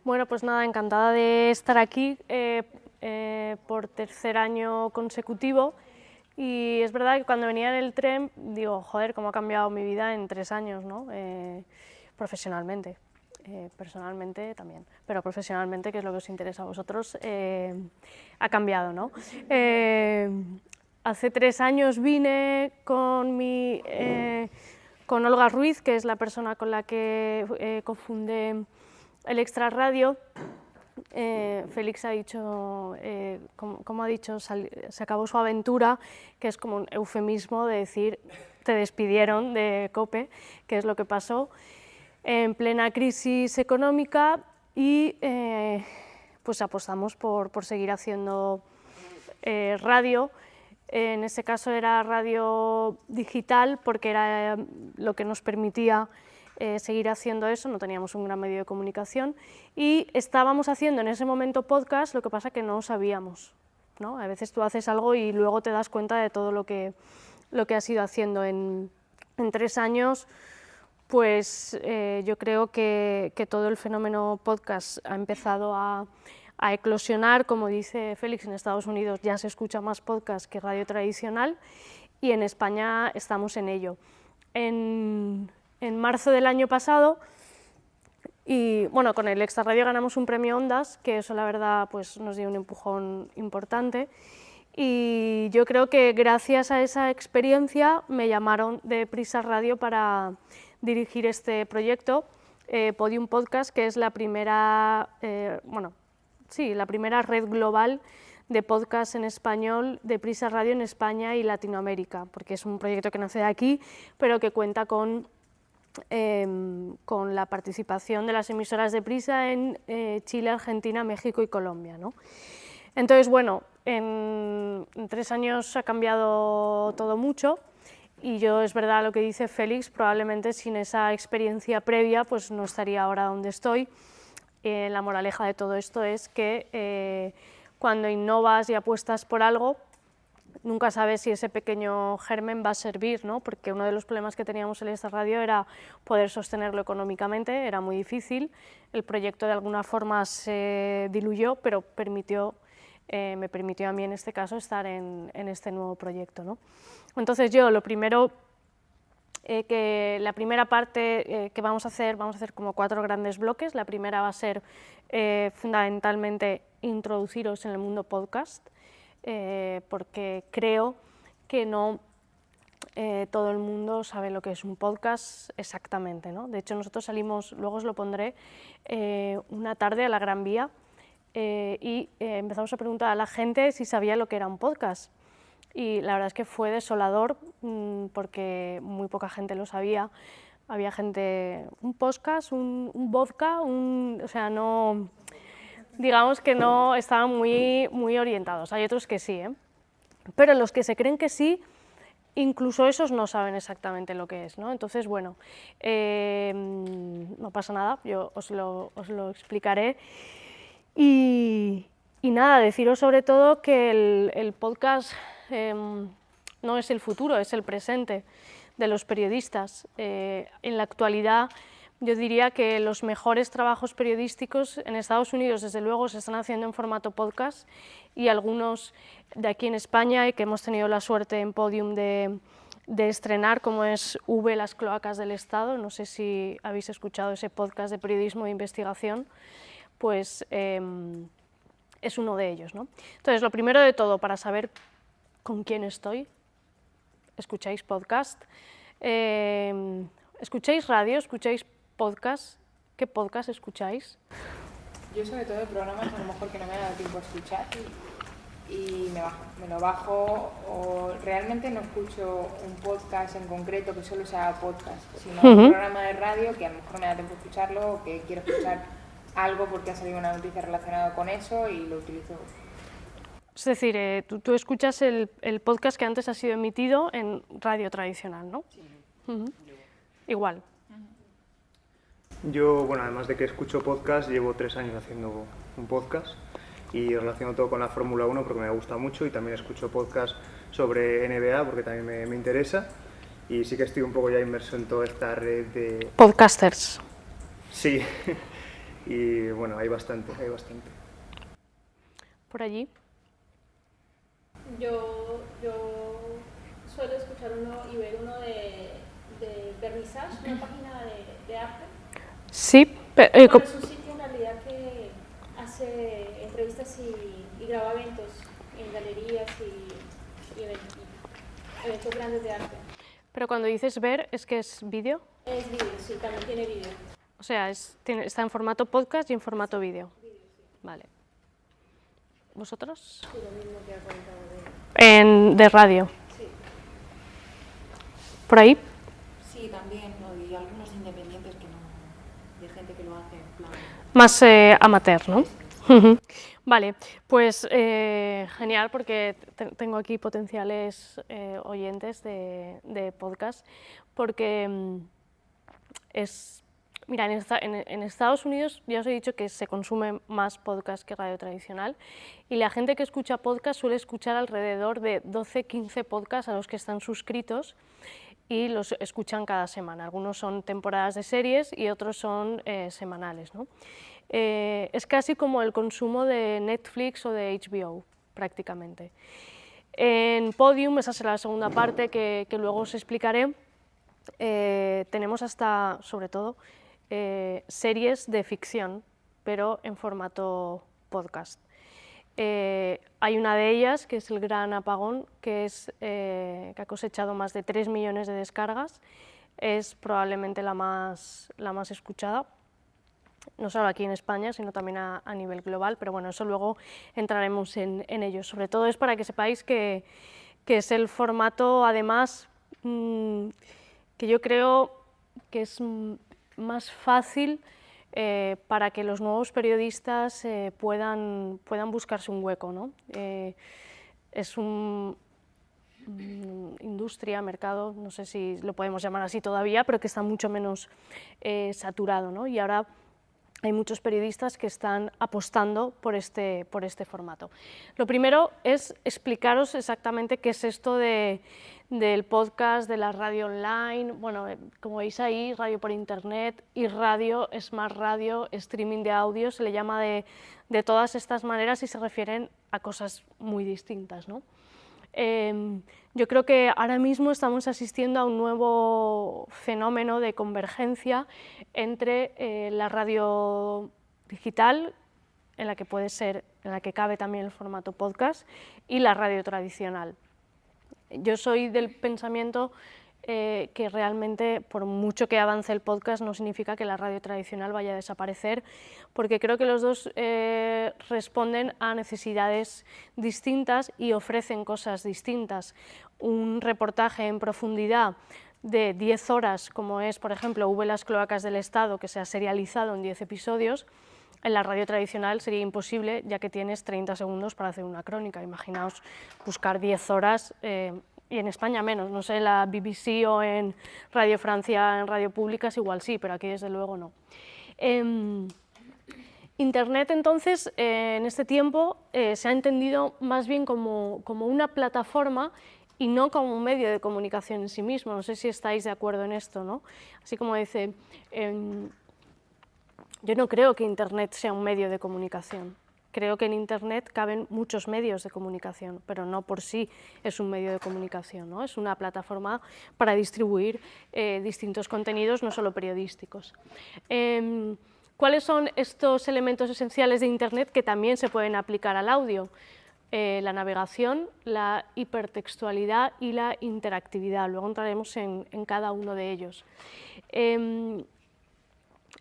Bueno, pues nada, encantada de estar aquí por tercer año consecutivo y es verdad que cuando venía en el tren digo, joder, cómo ha cambiado mi vida en 3 años, ¿no? Profesionalmente, personalmente también, pero profesionalmente, que es lo que os interesa a vosotros, ha cambiado, ¿no? Hace 3 años vine con Olga Ruiz, que es la persona con la que cofundé el Extra Radio. Félix ha dicho, como ha dicho, se acabó su aventura, que es como un eufemismo de decir te despidieron de COPE, que es lo que pasó en plena crisis económica y pues apostamos por seguir haciendo radio. En ese caso era radio digital porque era lo que nos permitía seguir haciendo eso, no teníamos un gran medio de comunicación y estábamos haciendo en ese momento podcast, lo que pasa que no sabíamos, ¿no? A veces tú haces algo y luego te das cuenta de todo lo que has ido haciendo en 3 años. Pues yo creo que todo el fenómeno podcast ha empezado a eclosionar, como dice Félix, en Estados Unidos ya se escucha más podcast que radio tradicional y en España estamos en ello. En marzo del año pasado, y bueno, con el Extra Radio ganamos un premio Ondas, que eso la verdad pues, nos dio un empujón importante, y yo creo que gracias a esa experiencia me llamaron de Prisa Radio para dirigir este proyecto, Podium Podcast, que es la primera, la primera red global de podcast en español de Prisa Radio en España y Latinoamérica, porque es un proyecto que nace de aquí, pero que cuenta con la participación de las emisoras de Prisa en Chile, Argentina, México y Colombia, ¿no? Entonces, bueno, en 3 años ha cambiado todo mucho y yo, es verdad lo que dice Félix, probablemente sin esa experiencia previa pues no estaría ahora donde estoy. La moraleja de todo esto es que cuando innovas y apuestas por algo, nunca sabes si ese pequeño germen va a servir, ¿no? Porque uno de los problemas que teníamos en esta radio era poder sostenerlo económicamente, era muy difícil, el proyecto de alguna forma se diluyó, pero me permitió a mí en este caso estar en este nuevo proyecto, ¿no? Entonces yo lo primero, la primera parte que vamos a hacer como 4 grandes bloques. La primera va a ser fundamentalmente introduciros en el mundo podcast, porque creo que no todo el mundo sabe lo que es un podcast exactamente, ¿no? De hecho, nosotros salimos, luego os lo pondré, una tarde a la Gran Vía y empezamos a preguntar a la gente si sabía lo que era un podcast. Y la verdad es que fue desolador porque muy poca gente lo sabía. Había gente, un podcast, un vodka, o sea, no, digamos que no estaban muy orientados. Hay otros que sí, ¿eh? Pero los que se creen que sí, incluso esos no saben exactamente lo que es, ¿no? Entonces, bueno, no pasa nada, yo os lo explicaré. Y nada, deciros sobre todo que el podcast no es el futuro, es el presente de los periodistas. En la actualidad yo diría que los mejores trabajos periodísticos en Estados Unidos, desde luego, se están haciendo en formato podcast y algunos de aquí en España, y que hemos tenido la suerte en Podium de estrenar, como es V, las cloacas del Estado. No sé si habéis escuchado ese podcast de periodismo de investigación, pues es uno de ellos, ¿no? Entonces, lo primero de todo, para saber con quién estoy, ¿escucháis podcast? ¿Escucháis radio? ¿Escucháis podcast? ¿Qué podcast escucháis? Yo sobre todo de programas a lo mejor que no me ha dado tiempo a escuchar y me lo bajo, o realmente no escucho un podcast en concreto que solo sea podcast, sino un programa de radio que a lo mejor me da tiempo a escucharlo o que quiero escuchar algo porque ha salido una noticia relacionada con eso y lo utilizo. Es decir, tú escuchas el podcast que antes ha sido emitido en radio tradicional, ¿no? Sí. Igual. Yo, bueno, además de que escucho podcast, llevo 3 años haciendo un podcast y relaciono todo con la Fórmula 1 porque me gusta mucho, y también escucho podcast sobre NBA porque también me interesa, y sí que estoy un poco ya inmerso en toda esta red de Podcasters. Sí, y bueno, hay bastante, hay bastante. Por allí. Yo suelo escuchar uno y ver uno de Vernissage, una página de arte. Sí, Bueno, es un sitio en realidad que hace entrevistas y graba eventos en galerías y eventos grandes de arte. pero cuando dices ver, ¿es que es vídeo? Es vídeo, sí, también tiene vídeo. O sea, está en formato podcast y en formato vídeo. Vídeo, sí. Vale. ¿Vosotros? Sí, lo mismo que ha comentado De radio. Sí. ¿Por ahí? Sí, también, ¿no? Y algunos independientes que no, de gente que lo hace en plan... Más amateur, ¿no? Vale, pues genial, porque tengo aquí potenciales oyentes de podcast, porque mira, en Estados Unidos ya os he dicho que se consume más podcast que radio tradicional, y la gente que escucha podcast suele escuchar alrededor de 12-15 podcasts a los que están suscritos, y los escuchan cada semana. Algunos son temporadas de series y otros son semanales, ¿no? Es casi como el consumo de Netflix o de HBO, prácticamente. En Podium, esa será la segunda parte que luego os explicaré, tenemos hasta, sobre todo, series de ficción, pero en formato podcast. Hay una de ellas, que es El Gran Apagón, que ha cosechado más de 3 millones de descargas. Es probablemente la más escuchada, no solo aquí en España, sino también a nivel global, pero bueno, eso luego entraremos en ello. Sobre todo es para que sepáis que es el formato, además, que yo creo que es más fácil para que los nuevos periodistas puedan buscarse un hueco, ¿no? Es industria, mercado, no sé si lo podemos llamar así todavía, pero que está mucho menos saturado, ¿no? Y ahora hay muchos periodistas que están apostando por este formato. Lo primero es explicaros exactamente qué es esto del podcast, de la radio online. Bueno, como veis ahí, radio por internet y radio, smart radio, streaming de audio, se le llama de todas estas maneras y se refieren a cosas muy distintas, ¿no? Yo creo que ahora mismo estamos asistiendo a un nuevo fenómeno de convergencia entre la radio digital, en la que cabe también el formato podcast, y la radio tradicional. Yo soy del pensamiento que realmente, por mucho que avance el podcast, no significa que la radio tradicional vaya a desaparecer, porque creo que los dos responden a necesidades distintas y ofrecen cosas distintas. Un reportaje en profundidad de 10 horas, como es, por ejemplo, V las cloacas del Estado, que se ha serializado en 10 episodios, en la radio tradicional sería imposible, ya que tienes 30 segundos para hacer una crónica. Imaginaos buscar 10 horas, y en España menos, no sé, en la BBC o en Radio Francia, en radio públicas igual sí, pero aquí desde luego no. Internet, entonces, en este tiempo se ha entendido más bien como una plataforma y no como un medio de comunicación en sí mismo. No sé si estáis de acuerdo en esto, ¿no? Así como dice, yo no creo que Internet sea un medio de comunicación. Creo que en Internet caben muchos medios de comunicación, pero no por sí es un medio de comunicación, ¿no? Es una plataforma para distribuir distintos contenidos, no solo periodísticos. ¿Cuáles son estos elementos esenciales de Internet que también se pueden aplicar al audio? La navegación, la hipertextualidad y la interactividad. Luego entraremos en cada uno de ellos.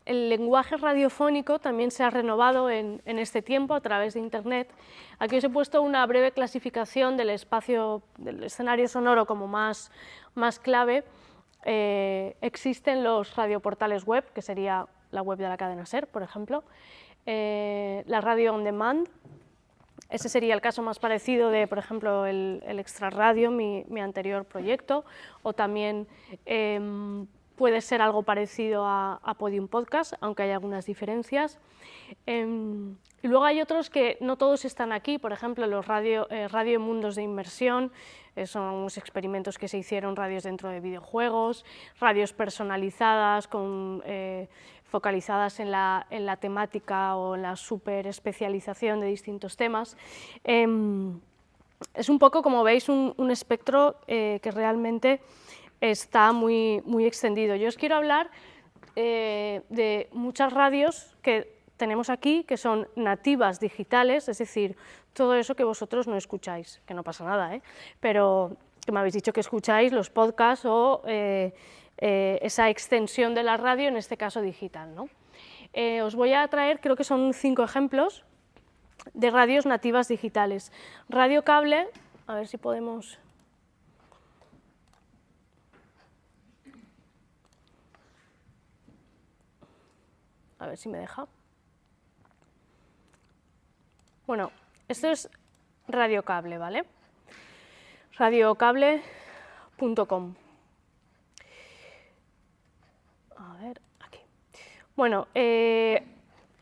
El lenguaje radiofónico también se ha renovado en este tiempo a través de Internet. Aquí os he puesto una breve clasificación del escenario sonoro como más clave. Existen los radioportales web, que sería la web de la cadena SER, por ejemplo, la radio on demand. Ese sería el caso más parecido de, por ejemplo, el Extraradio, mi anterior proyecto, o también puede ser algo parecido a Podium Podcast, aunque hay algunas diferencias. Y luego hay otros que no todos están aquí, por ejemplo, los radio en mundos de inmersión, son unos experimentos que se hicieron, radios dentro de videojuegos, radios personalizadas, focalizadas en la temática o en la super especialización de distintos temas. Es un poco, como veis, un espectro que realmente está muy, muy extendido. Yo os quiero hablar de muchas radios que tenemos aquí, que son nativas digitales, es decir, todo eso que vosotros no escucháis, que no pasa nada, pero que me habéis dicho que escucháis los podcasts o esa extensión de la radio, en este caso digital, ¿no? Os voy a traer, creo que son 5 ejemplos de radios nativas digitales. Radio Cable, a ver si podemos... A ver si me deja. Bueno, esto es Radio Cable, ¿vale? Radiocable.com. A ver, aquí. Bueno,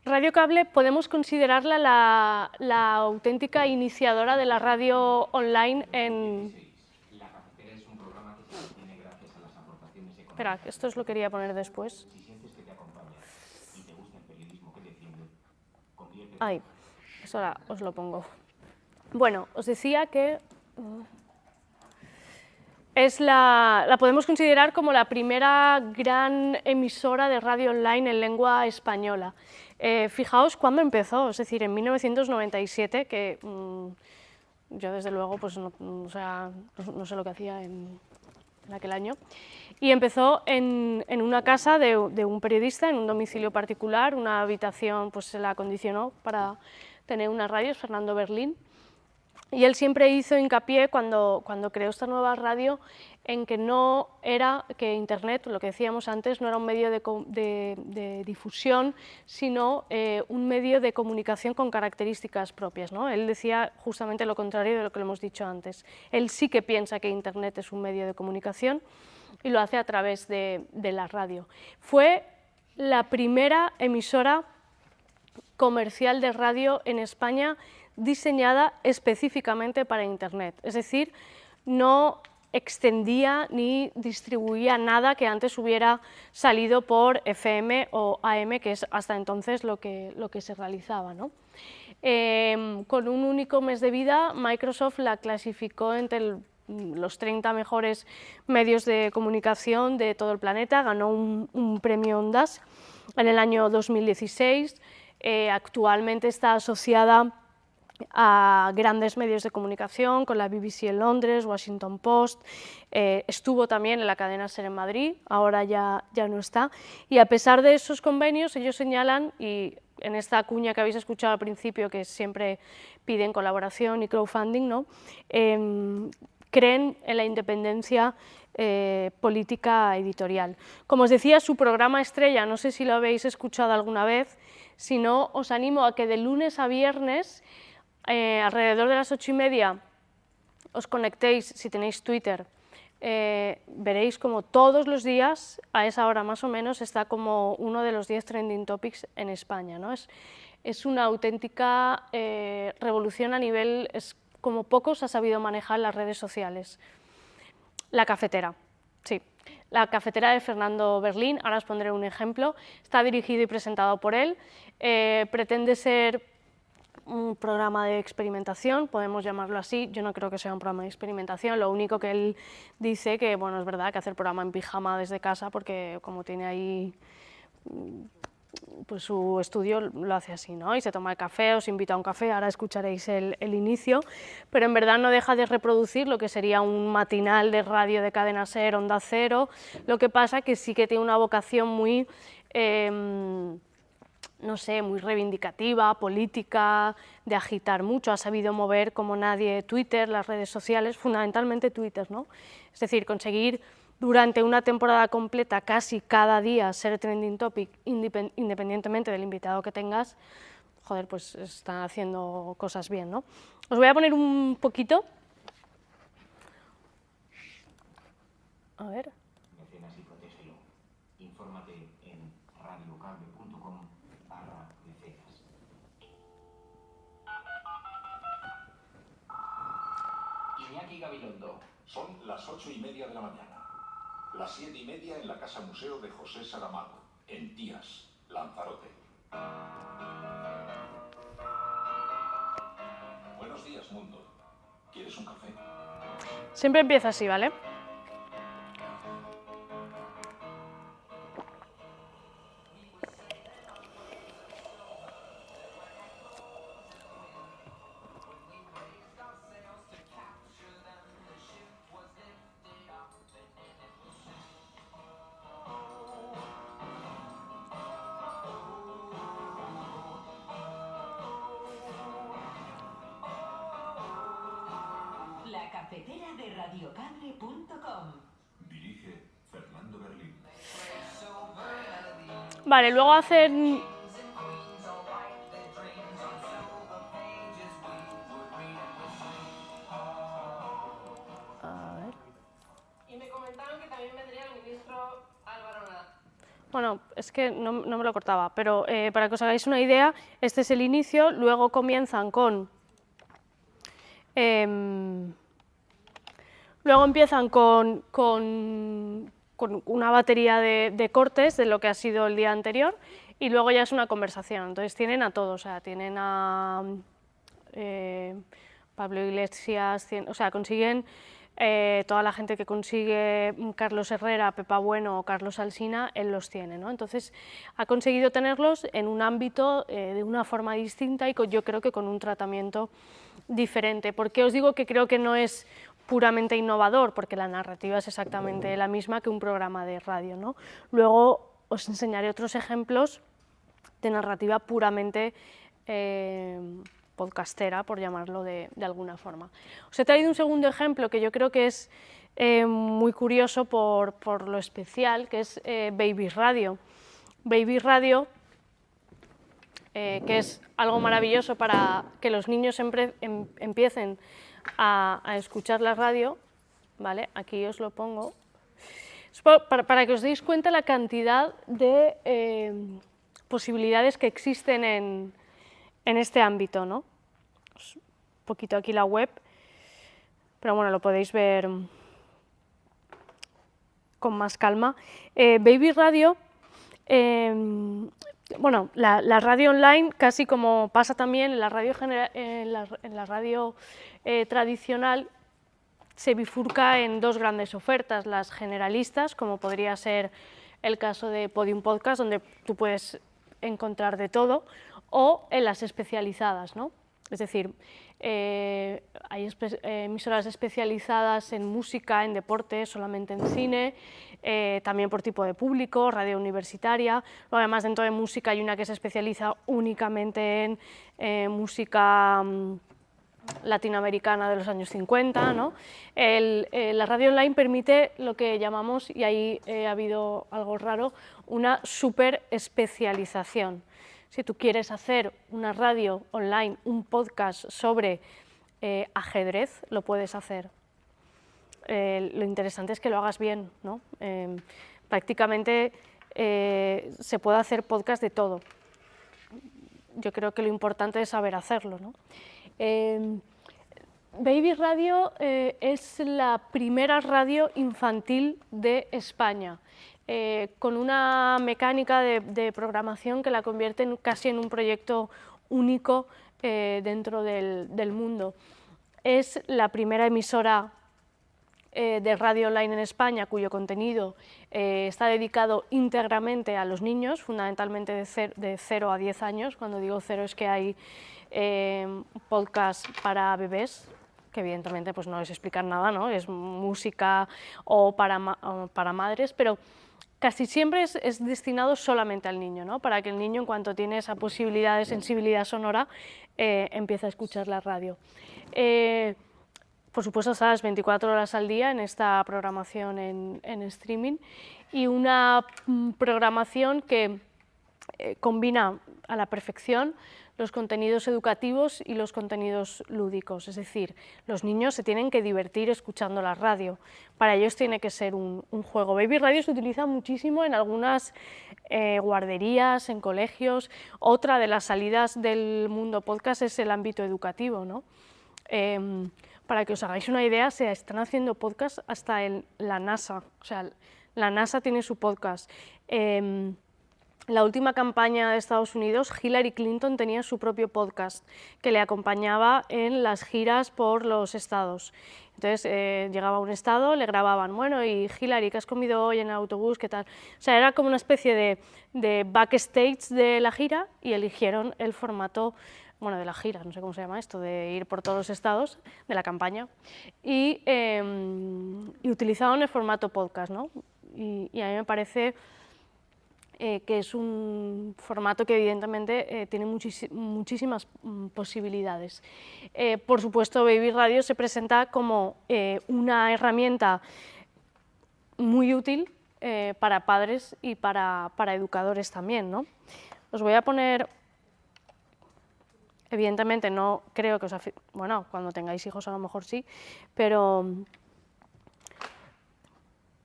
Radio Cable podemos considerarla la auténtica iniciadora de la radio online en... Espera, esto os lo quería poner después. Ahí, eso ahora os lo pongo. Bueno, os decía que la podemos considerar como la primera gran emisora de radio online en lengua española. Fijaos cuándo empezó, es decir, en 1997, que yo desde luego pues no sé lo que hacía en aquel año, y empezó en una casa de un periodista, en un domicilio particular, una habitación pues se la acondicionó para tener una radio, es Fernando Berlín, y él siempre hizo hincapié cuando creó esta nueva radio en que no era, que Internet, lo que decíamos antes, no era un medio de difusión, sino un medio de comunicación con características propias, ¿no? Él decía justamente lo contrario de lo que lo hemos dicho antes. Él sí que piensa que Internet es un medio de comunicación y lo hace a través de la radio. Fue la primera emisora comercial de radio en España diseñada específicamente para Internet, es decir, no extendía ni distribuía nada que antes hubiera salido por FM o AM, que es hasta entonces lo que se realizaba, ¿no? Con un único mes de vida, Microsoft la clasificó entre los 30 mejores medios de comunicación de todo el planeta, ganó un premio Ondas en el año 2016, actualmente está asociada a grandes medios de comunicación, con la BBC en Londres, Washington Post, estuvo también en la cadena SER en Madrid, ahora ya no está, y a pesar de esos convenios ellos señalan, y en esta cuña que habéis escuchado al principio, que siempre piden colaboración y crowdfunding, ¿no? Creen en la independencia política editorial. Como os decía, su programa estrella, no sé si lo habéis escuchado alguna vez, si no, os animo a que de lunes a viernes, alrededor de las 8:30, os conectéis, si tenéis Twitter, veréis como todos los días, a esa hora más o menos, está como uno de los 10 trending topics en España, ¿no? Es una auténtica revolución a nivel, es como pocos ha sabido manejar las redes sociales. La cafetera, sí. La cafetera de Fernando Berlín, ahora os pondré un ejemplo, está dirigido y presentado por él, pretende ser un programa de experimentación, podemos llamarlo así. Yo no creo que sea un programa de experimentación, lo único que él dice que, bueno, es verdad que hacer programa en pijama desde casa, porque como tiene ahí pues su estudio, lo hace así, ¿no? Y se toma el café, os invita a un café, ahora escucharéis el inicio, pero en verdad no deja de reproducir lo que sería un matinal de radio de cadena SER, Onda Cero, lo que pasa que sí que tiene una vocación muy no sé, muy reivindicativa, política, de agitar mucho, ha sabido mover como nadie Twitter, las redes sociales, fundamentalmente Twitter, ¿no? Es decir, conseguir durante una temporada completa, casi cada día, ser trending topic, independientemente del invitado que tengas, joder, pues están haciendo cosas bien, ¿no? Os voy a poner un poquito. A ver. Infórmate en radiocable.com/mecenas. Iñaki Gabilondo. Son las 8:30 de la mañana. Las 7:30 en la Casa Museo de José Saramago, en Tías, Lanzarote. Buenos días, mundo. ¿Quieres un café? Siempre empieza así, ¿vale? La cafetera de radiocable.com. Dirige Fernando Berlín. Vale, luego hacer... A ver. Y me comentaron que también vendría el ministro Álvaro Nada. Bueno, es que no me lo cortaba, pero para que os hagáis una idea, este es el inicio, luego comienzan con... luego empiezan con una batería de cortes de lo que ha sido el día anterior y luego ya es una conversación. Entonces tienen a todos, o sea, tienen a Pablo Iglesias, o sea, consiguen toda la gente que consigue Carlos Herrera, Pepa Bueno o Carlos Alsina, él los tiene, ¿no? Entonces ha conseguido tenerlos en un ámbito de una forma distinta y yo creo que con un tratamiento diferente. ¿Por qué os digo que creo que no es puramente innovador? Porque la narrativa es exactamente la misma que un programa de radio, ¿no? Luego os enseñaré otros ejemplos de narrativa puramente podcastera, por llamarlo de alguna forma. Os he traído un segundo ejemplo que yo creo que es muy curioso por lo especial, que es Baby Radio. Baby Radio, que es algo maravilloso para que los niños empiecen a escuchar la radio, ¿vale? Aquí os lo pongo, para que os deis cuenta la cantidad de posibilidades que existen en este ámbito, ¿no? Un poquito aquí la web, pero bueno, lo podéis ver con más calma. Baby Radio, bueno, la radio online, casi como pasa también en la radio, en la radio tradicional, se bifurca en dos grandes ofertas, las generalistas, como podría ser el caso de Podium Podcast, donde tú puedes encontrar de todo, o en las especializadas, ¿no? Es decir, hay emisoras especializadas en música, en deporte, solamente en cine, también por tipo de público, radio universitaria. Luego, además, dentro de música hay una que se especializa únicamente en música latinoamericana de los años 50, ¿no? La radio online permite lo que llamamos, y ahí ha habido algo raro, una super especialización. Si tú quieres hacer una radio online, un podcast sobre ajedrez, lo puedes hacer. Lo interesante es que lo hagas bien, ¿no? Prácticamente se puede hacer podcast de todo. Yo creo que lo importante es saber hacerlo, ¿no? Baby Radio es la primera radio infantil de España, con una mecánica de programación que la convierte casi en un proyecto único dentro del mundo. Es la primera emisora de radio online en España cuyo contenido está dedicado íntegramente a los niños, fundamentalmente de 0 a 10 años. Cuando digo 0 es que hay podcast para bebés, que evidentemente pues no es explicar nada, ¿no? Es música o para madres, pero casi siempre es destinado solamente al niño, ¿no? Para que el niño, en cuanto tiene esa posibilidad de sensibilidad sonora, empiece a escuchar la radio. Por supuesto, está las 24 horas al día en esta programación en streaming, y una programación que combina a la perfección los contenidos educativos y los contenidos lúdicos, es decir, los niños se tienen que divertir escuchando la radio, para ellos tiene que ser un juego. Baby Radio se utiliza muchísimo en algunas guarderías, en colegios. Otra de las salidas del mundo podcast es el ámbito educativo, ¿no? Para que os hagáis una idea, se están haciendo podcasts hasta en la NASA, o sea, la NASA tiene su podcast. La última campaña de Estados Unidos, Hillary Clinton tenía su propio podcast que le acompañaba en las giras por los estados. Entonces llegaba a un estado, le grababan, bueno, y Hillary, ¿qué has comido hoy en el autobús? ¿Qué tal? O sea, era como una especie de backstage de la gira y eligieron el formato, bueno, de la gira, no sé cómo se llama esto, de ir por todos los estados, de la campaña, y utilizaban el formato podcast, ¿no? Y a mí me parece que es un formato que evidentemente tiene muchísimas posibilidades. Por supuesto, Baby Radio se presenta como una herramienta muy útil para padres y para educadores también, ¿no? Os voy a poner, evidentemente no creo que os bueno, cuando tengáis hijos a lo mejor sí, pero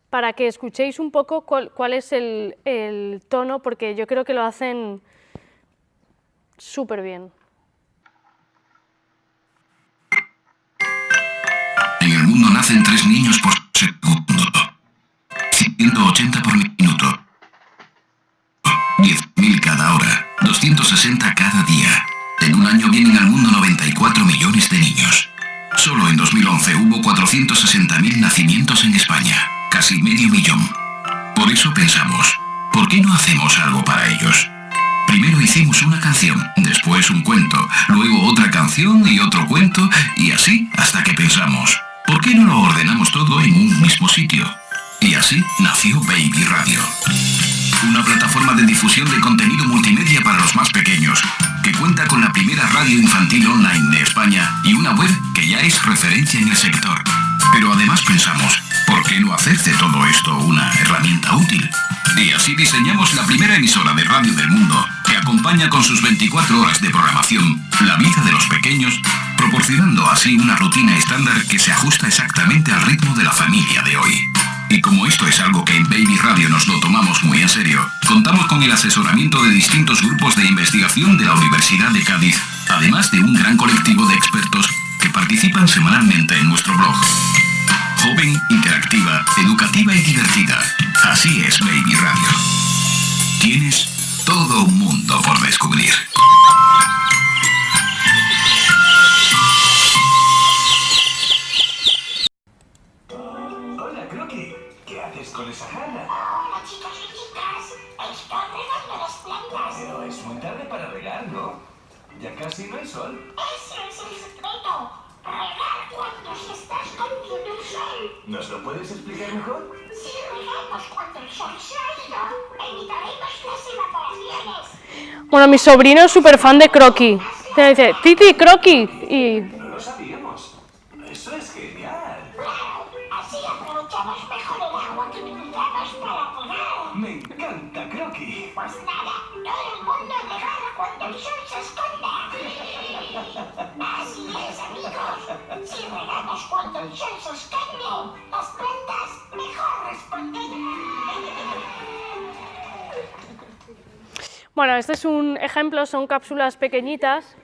para que escuchéis un poco cuál es el tono, porque yo creo que lo hacen súper bien. En el mundo nacen 3 niños por segundo, 180 por minuto, 10.000 cada hora, 260 cada día. En un año vienen al mundo 94 millones de niños. Solo en 2011 hubo 460.000 nacimientos en España. Casi medio millón. Por eso pensamos, ¿por qué no hacemos algo para ellos? Primero hicimos una canción, después un cuento, luego otra canción y otro cuento, y así hasta que pensamos, ¿por qué no lo ordenamos todo en un mismo sitio? Y así nació Baby Radio. Una plataforma de difusión de contenido multimedia para los más pequeños, que cuenta con la primera radio infantil online de España y una web que ya es referencia en el sector. Pero además pensamos, ¿por qué no hacer de todo esto una herramienta útil? Y así diseñamos la primera emisora de radio del mundo, que acompaña con sus 24 horas de programación la vida de los pequeños, proporcionando así una rutina estándar que se ajusta exactamente al ritmo de la familia de hoy. Y como esto es algo que en Baby Radio nos lo tomamos muy en serio, contamos con el asesoramiento de distintos grupos de investigación de la Universidad de Cádiz, además de un gran colectivo de expertos que participan semanalmente en nuestro blog. Joven, interactiva, educativa y divertida. Así es Baby Radio. Tienes todo un mundo por descubrir. Hola, Croqui. ¿Qué haces con esa jarra? Hola, chicos y chicas. Estoy regando las plantas. Pero es muy tarde para regar, ¿no? Ya casi no hay sol. Ese es el secreto. Regar cuando se está escondiendo el sol. ¿Nos lo puedes explicar mejor? Si regamos cuando el sol se ha ido, evitaremos las evaporaciones. Bueno, mi sobrino es súper fan de Croqui. Te dice, Titi, Croqui. Y No lo sabíamos. Eso es genial. Claro, así aprovechamos mejor el agua que utilizamos para regar. Me encanta, Croqui. Pues nada, todo el mundo regar cuando el sol se esconda. Así es, amigos. Si regamos cuando el sol se esconde, las plantas mejor responden. bueno, este es un ejemplo, son cápsulas pequeñitas.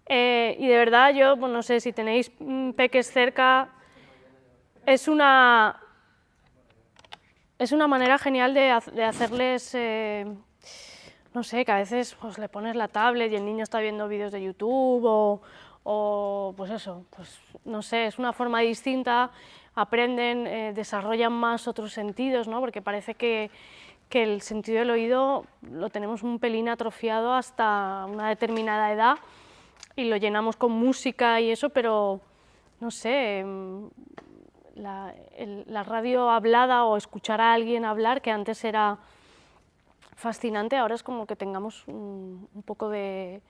Y de verdad, yo pues, no sé si tenéis peques cerca, es una manera genial de hacerles, no sé, que a veces pues, le pones la tablet y el niño está viendo vídeos de YouTube o pues eso, pues no sé, es una forma distinta, aprenden, desarrollan más otros sentidos, ¿no? Porque parece que el sentido del oído lo tenemos un pelín atrofiado hasta una determinada edad y lo llenamos con música y eso, pero no sé, la radio hablada o escuchar a alguien hablar, que antes era fascinante, ahora es como que tengamos un poco de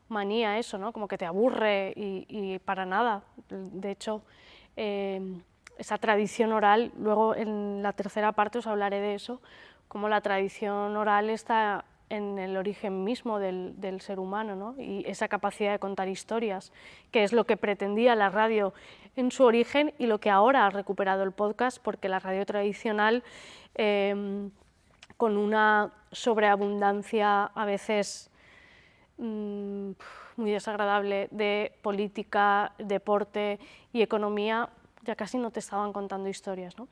manía eso, ¿no? Como que te aburre y para nada. De hecho, esa tradición oral, luego en la tercera parte os hablaré de eso, como la tradición oral está en el origen mismo del ser humano, ¿no? Y esa capacidad de contar historias, que es lo que pretendía la radio en su origen y lo que ahora ha recuperado el podcast, porque la radio tradicional, con una sobreabundancia a veces muy desagradable de política, deporte y economía, ya casi no te estaban contando historias, ¿no?